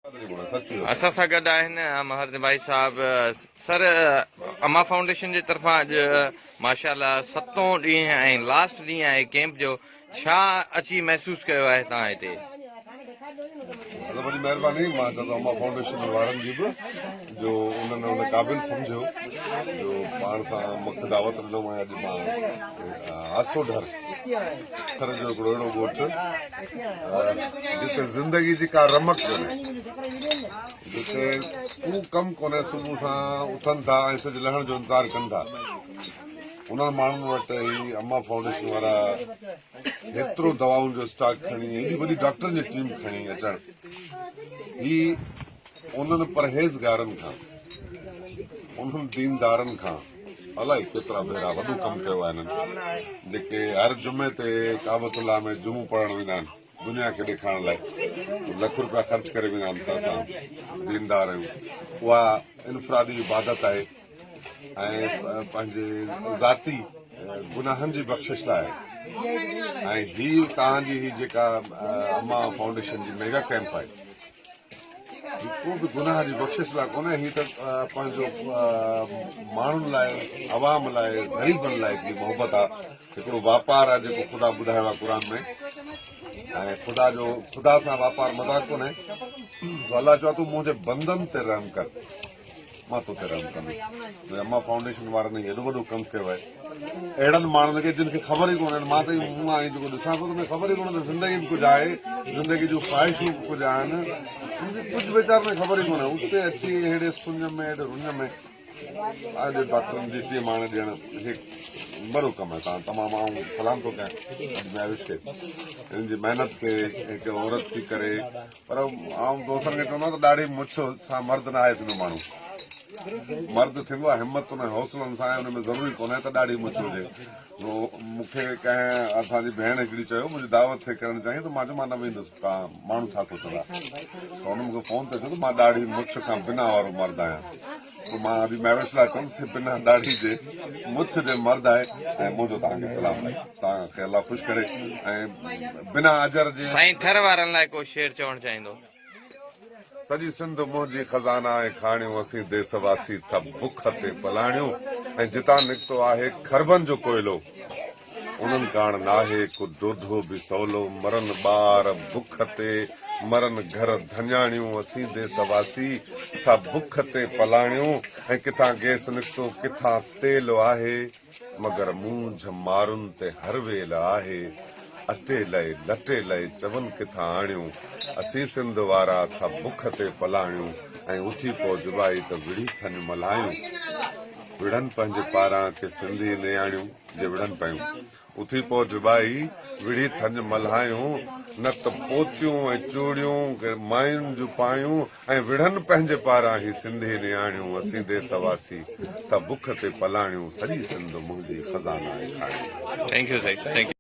असां सां गॾु आहिनि महर भाई साहब। सर, अमा फाउंडेशन जी तरफ़ां अॼु माशाल्लाह 7हों ॾींहुं ऐं लास्ट ॾींहुं आहे कैंप जो। छा अची महसूस कयो आहे तव्हां हिते? वॾी महिरबानी। मां चवां थो अमा फाउंडेशन वारनि जी बि जो उन्हनि उन क़ाबिल सम्झो जो पाण सां मूंखे दावत ॾिनो। ऐं अॼु मां आसोढर जो हिकिड़ो अहिड़ो ॻोठु जिते ज़िंदगी जी का रमक कोन्हे, जिते को कमु कोन्हे, सुबुह सां उथनि था ऐं सिज लहण जो इंतज़ारु कनि था। उन्हनि माण्हुनि वटि ई अमा फाउंडेशन वारा हेतिरो दवाउनि जो स्टॉक खणी, एॾी वॾी डॉक्टरनि जी टीम खणी अचनि, ही उन्हनि परहेज़गारनि खां, उन्हनि दीनदारनि खां अलाए केतिरा भेरा वॾो कमु कयो आहे हिननि, जेके हर जुमे ते काबतुल्लाह में जुमो पढ़णु वेंदा आहिनि दुनिया खे ॾेखारण लाइ, लख रुपया ख़र्च करे वेंदा आहिनि। त असां दीनदार आहियूं। उहा इनफरादी इबादत आहे ऐं पंहिंजे ज़ाती गुनाहनि जी बख़्शिश लाइ। ऐं हीअ तव्हांजी ही जेका अमा फाउंडेशन जी मेगा कैंप आहे, को बि गुनाह जी बख़्शिश लाइ कोन्हे। हीअ त पंहिंजो माण्हुनि लाइ, अवाम लाइ, ग़रीबनि लाइ हिकिड़ी मोहबत आहे, हिकिड़ो वापारु आहे जेको ख़ुदा ॿुधायो आहे क़ुर में। ऐं ख़ुदा सां वापारु मज़ाक कोन्हे। अलाह चओ तूं मुंहिंजे बंदनि ते रहम कर, मां तोते रहम कंदुसि। अमा फाउंडेशन वारनि हेॾो वॾो कमु कयो आहे। अहिड़नि माण्हुनि खे जिन खे ख़बर ई कोन्हे, मां त मूं आई जेको ॾिसां थो त ख़बर ई कोन्हे त ज़िंदगी में कुझु आहे, ज़िंदगी जूं ख़्वाहिशूं कुझु आहिनि, कुझु वीचार में ख़बर ई कोन्हे। उते अची अहिड़े सुञ में, अहिड़े रुञ में अॼु डॉक्टरनि जी टीम हाणे ॾियणु वॾो कमु आहे। तमामु आऊं सलाम थो कयां महविश खे, हिननि जी महिनत खे, हिकु औरत थी करे। पर आऊं दोस्तनि खे चवंदो त ॾाढी मुछ सां मर्द न आहे थींदो माण्हू, मर्द थींदो आहे हिमत हुन हौसलनि सां, हुन में ज़रूरी कोन्हे त ॾाढी मुछ हुजे। मूंखे कंहिं असांजी भेण हिकिड़ी चयो मुंहिंजी दावत थे करणु चाहिए, त मां चयो मां न वेंदुसि, तव्हां माण्हू छा सोचंदा। त हुन मूंखे फ़ोन ते चयो त मां ॾाढी मुछ खां बिना वारो मर्द आहियां। पोइ मां अॼु महविश लाइ चयुमि बिना ॾाढी जे मुछ जे मर्द आहे। ऐं मुंहिंजो तव्हांखे सलाम आहे, तव्हांखे अलाह ख़ुशि करे। ऐं बिना अजर जे साईं थर वारनि लाइ को शेर चवणु चाहींदो? सॼी सिंध मुंहिंजी खज़ाना ऐं खाणियूं, असीं देशवासी था बुख ते पलाणियूं। ऐं जितां निकितो आहे खरबनि जो कोयलो, उन्हनि काण नाहे को ॾोढो बि सवलो। मरनि ॿार बुख ते, मरनि घर धन्याणियूं, असीं देशवासी था बुख ते पलाणियूं। ऐं किथां गैस निकितो, किथां तेल आहे, मगर मूंझ मारुनि ते हर वेल आहे। अटे लए लटे लए चवनि किथां आणियूं, असीं सिंध वारा था बुख ते पलाणियूं। ऐं उथी पो जुबाई त विढ़ी थनि मल्हायूं, विढ़नि पंहिंजे पारां के सिंधी नियाणियूं जे विढ़नि पयूं। उथी पो जुबाई विढ़ी थनि मल्हायूं, न त पोतियूं ऐं चूड़ियूं मायुनि जूं पायूं। ऐं विढ़नि पंहिंजे पारां ही सिंधी नियाणियूं, असीं देशवासी था बुख ते पलाणियूं। सॼी सिंध मुंहिंजी खज़ाना आहे खाणियूं। थैंक यू साईं, थैंक यू।